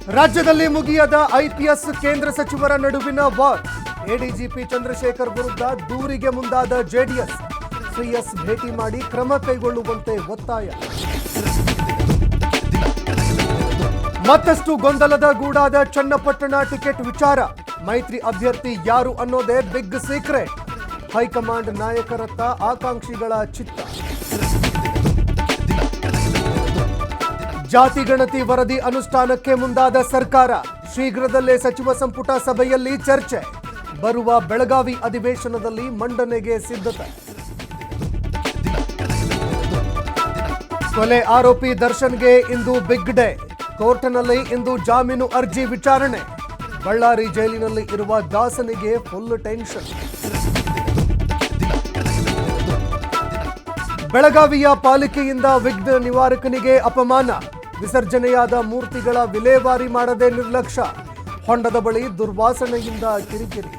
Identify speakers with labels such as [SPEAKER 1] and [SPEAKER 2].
[SPEAKER 1] ರಾಜ್ಯದಲ್ಲಿ ಮುಗಿಯದ ಐಪಿಎಸ್ ಕೇಂದ್ರ ಸಚಿವರ ನಡುವಿನ ವಾರ್. ಎಡಿಜಿಪಿ ಚಂದ್ರಶೇಖರ್ ವಿರುದ್ಧ ದೂರಿಗೆ ಮುಂದಾದ ಜೆಡಿಎಸ್. ಸಿಎಸ್ ಭೇಟಿ ಮಾಡಿ ಕ್ರಮ ಕೈಗೊಳ್ಳುವಂತೆ ಒತ್ತಾಯ. ಮತ್ತಷ್ಟು ಗೊಂದಲದ ಗೂಡಾದ ಚನ್ನಪಟ್ಟಣ ಟಿಕೆಟ್ ವಿಚಾರ. ಮೈತ್ರಿ ಅಭ್ಯರ್ಥಿ ಯಾರು ಅನ್ನೋದೇ ಬಿಗ್ ಸೀಕ್ರೆಟ್. ಹೈಕಮಾಂಡ್ ನಾಯಕರತ್ತ ಆಕಾಂಕ್ಷಿಗಳ ಚಿತ್ತ. ಜಾತಿ ಗಣತಿ ವರದಿ ಅನುಷ್ಠಾನಕ್ಕೆ ಮುಂದಾದ ಸರ್ಕಾರ. ಶೀಘ್ರದಲ್ಲೇ ಸಚಿವ ಸಂಪುಟ ಸಭೆಯಲ್ಲಿ ಚರ್ಚೆ. ಬರುವ ಬೆಳಗಾವಿ ಅಧಿವೇಶನದಲ್ಲಿ ಮಂಡನೆಗೆ ಸಿದ್ಧತೆ. ಕೊಲೆ ಆರೋಪಿ ದರ್ಶನ್ಗೆ ಇಂದು ಬಿಗ್ ಡೇ. ಕೋರ್ಟ್ನಲ್ಲಿ ಇಂದು ಜಾಮೀನು ಅರ್ಜಿ ವಿಚಾರಣೆ. ಬಳ್ಳಾರಿ ಜೈಲಿನಲ್ಲಿ ಇರುವ ದಾಸನಿಗೆ ಫುಲ್ ಟೆನ್ಷನ್. ಬೆಳಗಾವಿಯ ಪಾಲಿಕೆಯಿಂದ ವಿಘ್ನ ನಿವಾರಕನಿಗೆ ಅಪಮಾನ. ವಿಸರ್ಜನೆಯಾದ ಮೂರ್ತಿಗಳ ವಿಲೇವಾರಿ ಮಾಡದೆ ನಿರ್ಲಕ್ಷ್ಯ. ಹೊಂಡದ ಬಳಿ ದುರ್ವಾಸನೆಯಿಂದ ಕಿರಿಕಿರಿ.